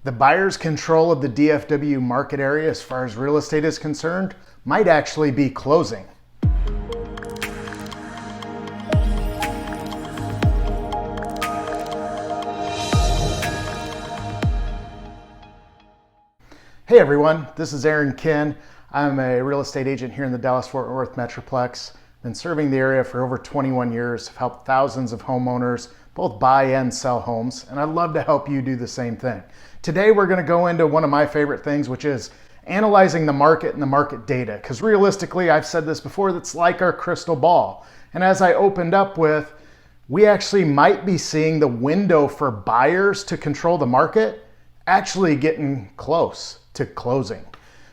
The buyer's control of the DFW market area as far as real estate is concerned might actually be closing. Hey everyone, this is Aaron Kinn. I'm a real estate agent here in the Dallas-Fort Worth Metroplex. Been serving the area for over 21 years. I've helped thousands of homeowners both buy and sell homes, and I'd love to help you do the same thing. Today we're going to go into one of my favorite things, which is analyzing the market and the market data. Because realistically, I've said this before, that's like our crystal ball. And as I opened up with, we actually might be seeing the window for buyers to control the market actually getting close to closing.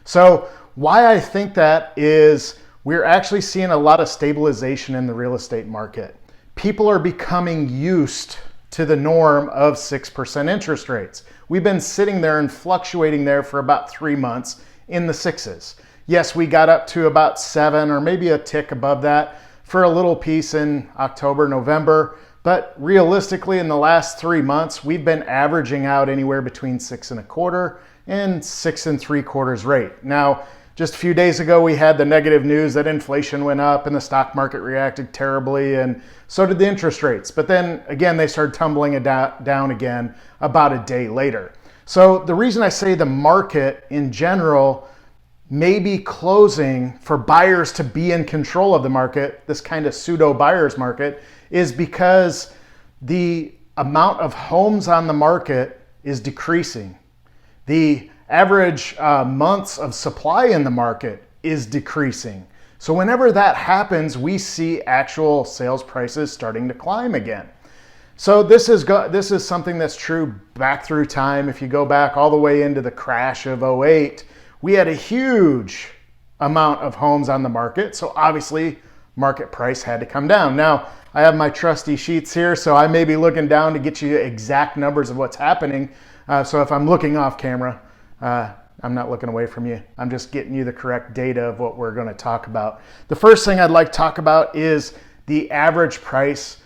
So why I think that is we're actually seeing a lot of stabilization in the real estate market. People are becoming used to the norm of 6% interest rates. We've been sitting there and fluctuating there for about 3 months in the sixes. Yes, we got up to about 7 or maybe a tick above that for a little piece in October, November. But realistically, in the last 3 months, we've been averaging out anywhere between 6.25% and 6.75% rate. Now, just a few days ago, we had the negative news that inflation went up and the stock market reacted terribly, and so did the interest rates. But then again, they started tumbling down again about a day later. So the reason I say the market in general may be closing for buyers to be in control of the market, this kind of pseudo buyer's market, is because the amount of homes on the market is decreasing. The average months of supply in the market is decreasing. So whenever that happens, we see actual sales prices starting to climb again. So this is something that's true back through time. If you go back all the way into the crash of '08, we had a huge amount of homes on the market. So obviously market price had to come down. Now I have my trusty sheets here, so I may be looking down to get you exact numbers of what's happening. So if I'm looking off camera, I'm not looking away from you. I'm just getting you the correct data of what we're going to talk about. The first thing I'd like to talk about is the average price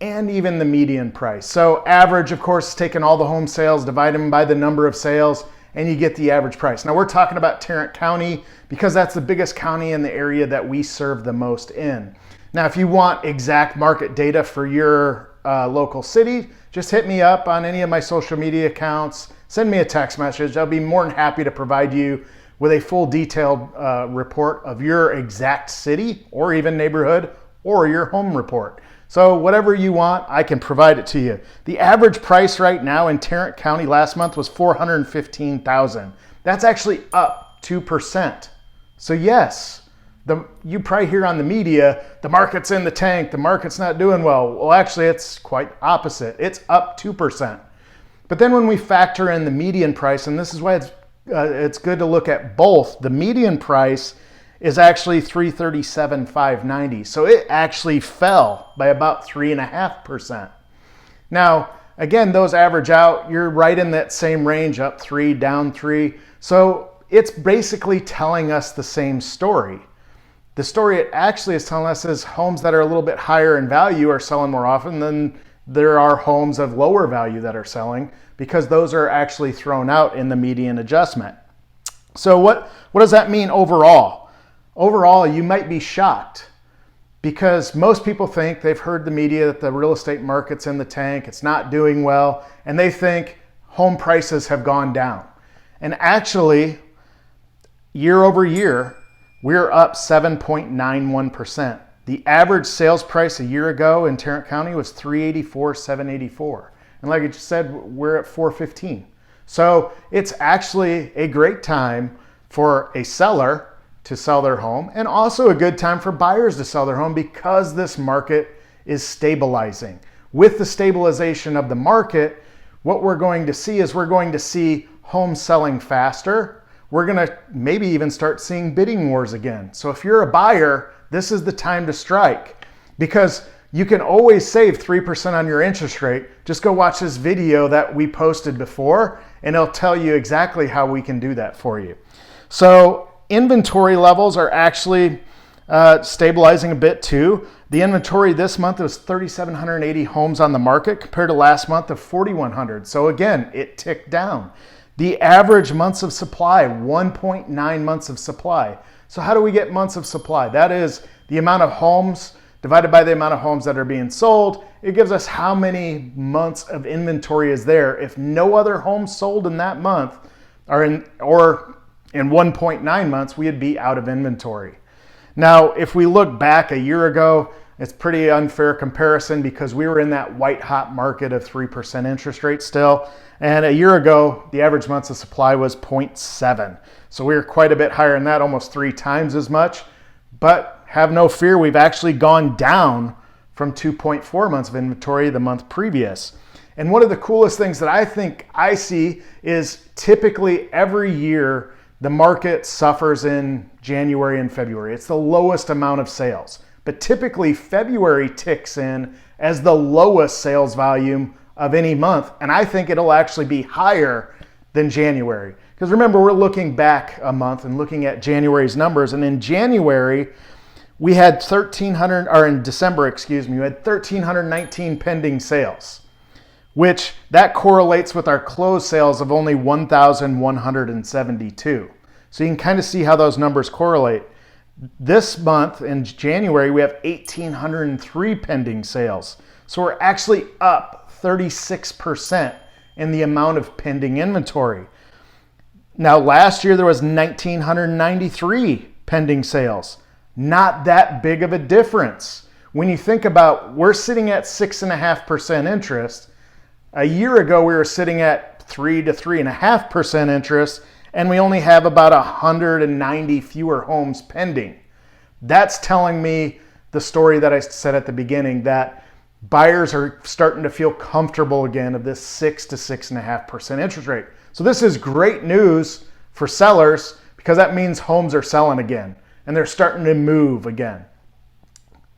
and even the median price. So average, of course, is taking all the home sales, divide them by the number of sales, and you get the average price. Now we're talking about Tarrant County because that's the biggest county in the area that we serve the most in. Now, if you want exact market data for your local city, just hit me up on any of my social media accounts. Send me a text message. I'll be more than happy to provide you with a full detailed report of your exact city or even neighborhood or your home report. So whatever you want, I can provide it to you. The average price right now in Tarrant County last month was $415,000. That's actually up 2%. So yes, you probably hear on the media, the market's in the tank, the market's not doing well. Well, actually, it's quite opposite. It's up 2%. But then when we factor in the median price, and this is why it's good to look at both, the median price is actually $337,590. So it actually fell by about 3.5%. Now, again, those average out, you're right in that same range, up 3, down 3. So it's basically telling us the same story. The story it actually is telling us is homes that are a little bit higher in value are selling more often than there are homes of lower value that are selling, because those are actually thrown out in the median adjustment. So what does that mean overall? Overall, you might be shocked because most people think they've heard the media that the real estate market's in the tank, it's not doing well, and they think home prices have gone down. And actually, year over year, we're up 7.91%. The average sales price a year ago in Tarrant County was $384,784. And like I just said, we're at $415. So it's actually a great time for a seller to sell their home and also a good time for buyers to sell their home because this market is stabilizing. With the stabilization of the market, what we're going to see is we're going to see homes selling faster. We're going to maybe even start seeing bidding wars again. So if you're a buyer, this is the time to strike because you can always save 3% on your interest rate. Just go watch this video that we posted before and it'll tell you exactly how we can do that for you. So inventory levels are actually stabilizing a bit too. The inventory this month was 3,780 homes on the market compared to last month of 4,100. So again, it ticked down. The average months of supply, 1.9 months of supply. So how do we get months of supply? That is the amount of homes divided by the amount of homes that are being sold. It gives us how many months of inventory is there. If no other homes sold in that month or in 1.9 months, we'd be out of inventory. Now, if we look back a year ago, it's pretty unfair comparison because we were in that white hot market of 3% interest rate still. And a year ago, the average months of supply was 0.7. So we were quite a bit higher than that, almost 3 times as much. But have no fear, we've actually gone down from 2.4 months of inventory the month previous. And one of the coolest things that I think I see is typically every year the market suffers in January and February. It's the lowest amount of sales. But typically February ticks in as the lowest sales volume of any month. And I think it'll actually be higher than January. Because remember, we're looking back a month and looking at January's numbers. And in January, we had in December, we had 1,319 pending sales, which that correlates with our closed sales of only 1,172. So you can kind of see how those numbers correlate. This month in January, we have 1,803 pending sales. So we're actually up 36% in the amount of pending inventory. Now, last year there was 1,993 pending sales. Not that big of a difference. When you think about, we're sitting at 6.5% interest. A year ago, we were sitting at 3 to 3.5% interest, and we only have about 190 fewer homes pending. That's telling me the story that I said at the beginning, that buyers are starting to feel comfortable again of this 6 to 6.5% interest rate. So this is great news for sellers because that means homes are selling again and they're starting to move again.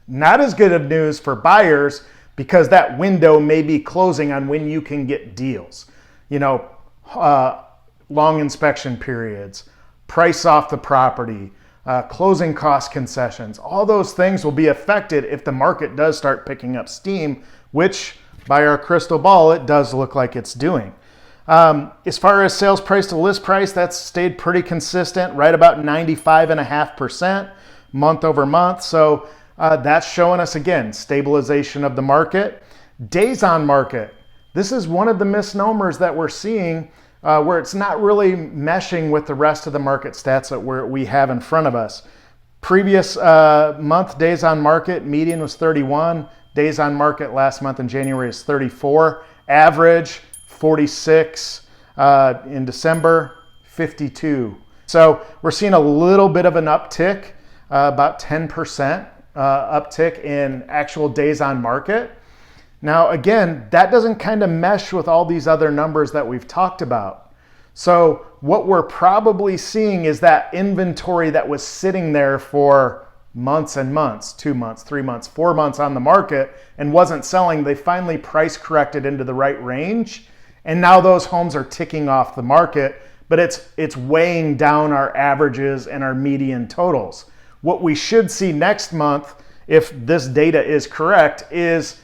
Not as good of news for buyers because that window may be closing on when you can get deals. Long inspection periods, price off the property, closing cost concessions. All those things will be affected if the market does start picking up steam, which by our crystal ball, it does look like it's doing. As far as sales price to list price, that's stayed pretty consistent, right about 95.5% month over month. So that's showing us, again, stabilization of the market. Days on market. This is one of the misnomers that we're seeing where it's not really meshing with the rest of the market stats that we have in front of us. Previous month days on market, median was 31. Days on market last month in January is 34. Average 46 in December, 52. So we're seeing a little bit of an uptick, about 10% uptick in actual days on market. Now, again, that doesn't kind of mesh with all these other numbers that we've talked about. So what we're probably seeing is that inventory that was sitting there for months and months, 2 months, 3 months, 4 months on the market and wasn't selling, they finally price corrected into the right range. And now those homes are ticking off the market, but it's weighing down our averages and our median totals. What we should see next month, if this data is correct, is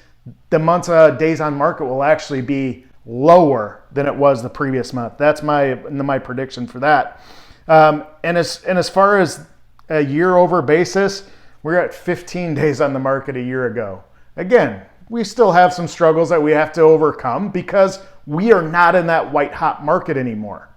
the month's days on market will actually be lower than it was the previous month. That's my prediction for that. And as far as a year over basis, we're at 15 days on the market a year ago. Again, we still have some struggles that we have to overcome because we are not in that white hot market anymore.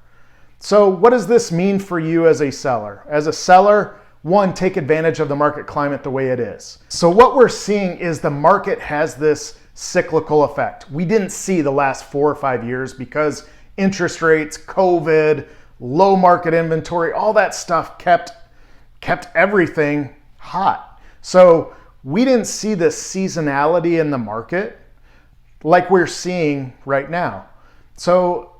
So what does this mean for you as a seller? As a seller, one, take advantage of the market climate the way it is. So what we're seeing is the market has this cyclical effect. We didn't see the last 4 or 5 years because interest rates, COVID, low market inventory, all that stuff kept everything hot. So we didn't see the seasonality in the market like we're seeing right now. So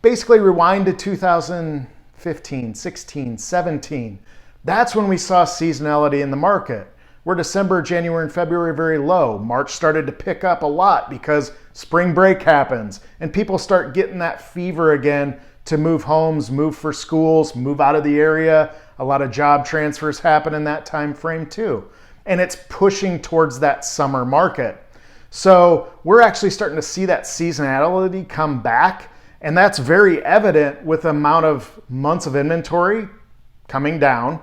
basically rewind to 2015, 16, 17. That's when we saw seasonality in the market, where December, January, and February are very low. March started to pick up a lot because spring break happens and people start getting that fever again to move homes, move for schools, move out of the area. A lot of job transfers happen in that time frame too. And it's pushing towards that summer market. So we're actually starting to see that seasonality come back. And that's very evident with the amount of months of inventory coming down.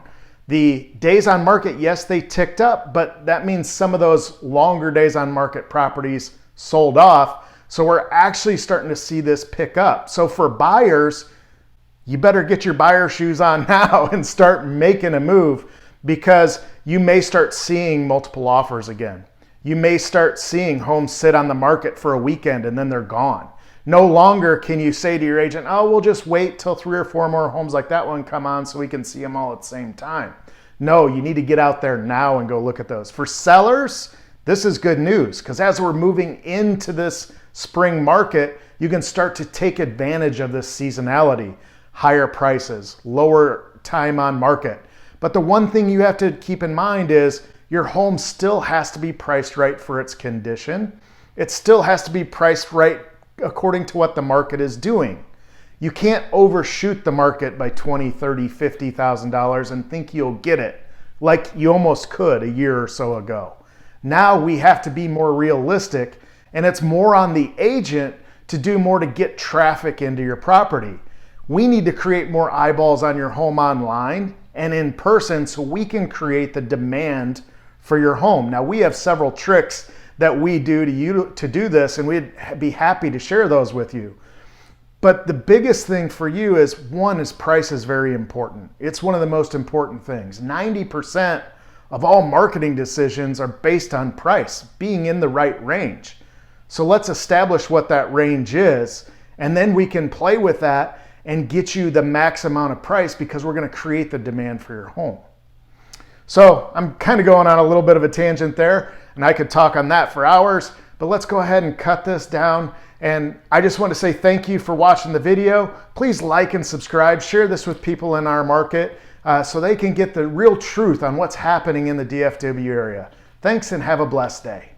The days on market, yes, they ticked up, but that means some of those longer days on market properties sold off. So we're actually starting to see this pick up. So for buyers, you better get your buyer shoes on now and start making a move, because you may start seeing multiple offers again. You may start seeing homes sit on the market for a weekend and then they're gone. No longer can you say to your agent, oh, we'll just wait till 3 or 4 more homes like that one come on so we can see them all at the same time. No, you need to get out there now and go look at those. For sellers, this is good news, because as we're moving into this spring market, you can start to take advantage of this seasonality, higher prices, lower time on market. But the one thing you have to keep in mind is your home still has to be priced right for its condition. It still has to be priced right according to what the market is doing. You can't overshoot the market by $20,000, $30,000, $50,000 and think you'll get it like you almost could a year or so ago. Now we have to be more realistic, and it's more on the agent to do more to get traffic into your property. We need to create more eyeballs on your home online and in person so we can create the demand for your home. Now we have several tricks that we do to do this, and we'd be happy to share those with you. But the biggest thing for you is, one, is price is very important. It's one of the most important things. 90% of all marketing decisions are based on price, being in the right range. So let's establish what that range is, and then we can play with that and get you the max amount of price, because we're going to create the demand for your home. So I'm kind of going on a little bit of a tangent there, and I could talk on that for hours, but let's go ahead and cut this down. And I just want to say thank you for watching the video. Please like and subscribe, share this with people in our market so they can get the real truth on what's happening in the DFW area. Thanks, and have a blessed day.